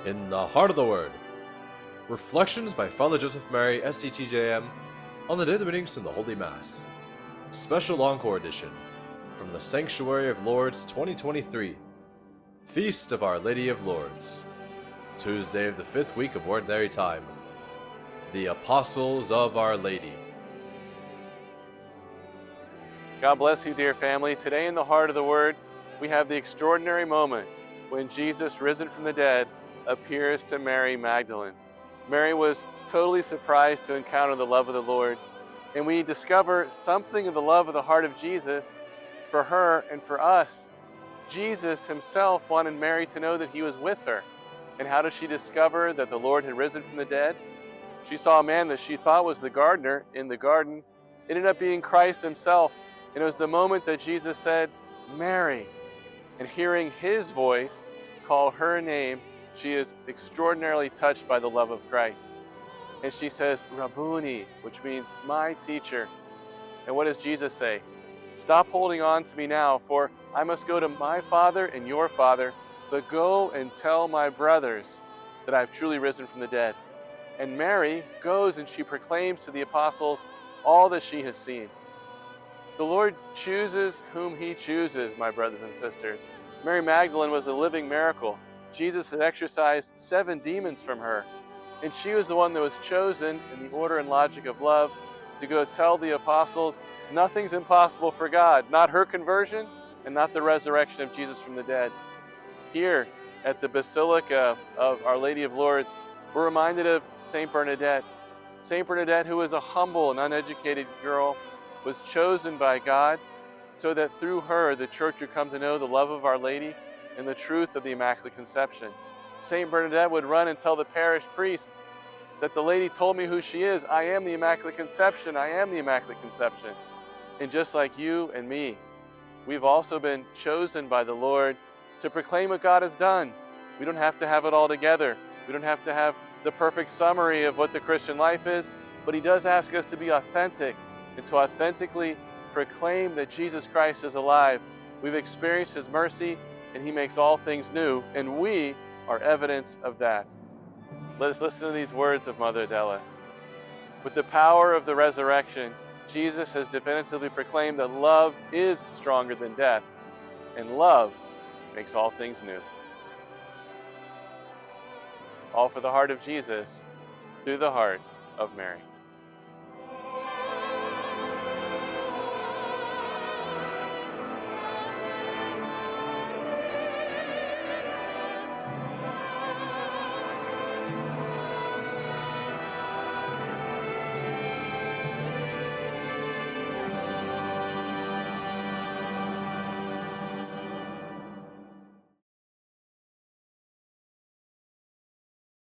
In the Heart of the Word. Reflections by Father Joseph Mary, SCTJM, on the daily readings from the Holy Mass. Special Encore Edition, from the Sanctuary of Lourdes 2023. Feast of Our Lady of Lourdes. Tuesday of the 5th week of Ordinary Time. The Apostles of Our Lady. God bless you, dear family. Today in the Heart of the Word, we have the extraordinary moment when Jesus, risen from the dead, appears to Mary Magdalene. Mary was totally surprised to encounter the love of the Lord, and we discover something of the love of the heart of Jesus for her and for us. Jesus himself wanted Mary to know that he was with her. And how did she discover that the Lord had risen from the dead? She saw a man that she thought was the gardener in the garden. It ended up being Christ himself. And it was the moment that Jesus said, "Mary." And hearing his voice call her name, she is extraordinarily touched by the love of Christ. And she says, "Rabboni," which means my teacher. And what does Jesus say? "Stop holding on to me now, for I must go to my Father and your Father, but go and tell my brothers that I have truly risen from the dead." And Mary goes and she proclaims to the apostles all that she has seen. The Lord chooses whom he chooses, my brothers and sisters. Mary Magdalene was a living miracle. Jesus had exorcised 7 demons from her, and she was the one that was chosen in the order and logic of love to go tell the apostles nothing's impossible for God, not her conversion and not the resurrection of Jesus from the dead. Here at the Basilica of Our Lady of Lourdes, we're reminded of Saint Bernadette. Saint Bernadette, who was a humble and uneducated girl, was chosen by God so that through her the Church would come to know the love of Our Lady and the truth of the Immaculate Conception. Saint Bernadette would run and tell the parish priest that the Lady told me who she is. I am the Immaculate Conception. I am the Immaculate Conception. And just like you and me, we've also been chosen by the Lord to proclaim what God has done. We don't have to have it all together. We don't have to have the perfect summary of what the Christian life is, but he does ask us to be authentic and to authentically proclaim that Jesus Christ is alive. We've experienced his mercy and he makes all things new, and we are evidence of that. Let us listen to these words of Mother Adela. With the power of the resurrection, Jesus has definitively proclaimed that love is stronger than death, and love makes all things new. All for the heart of Jesus, through the heart of Mary.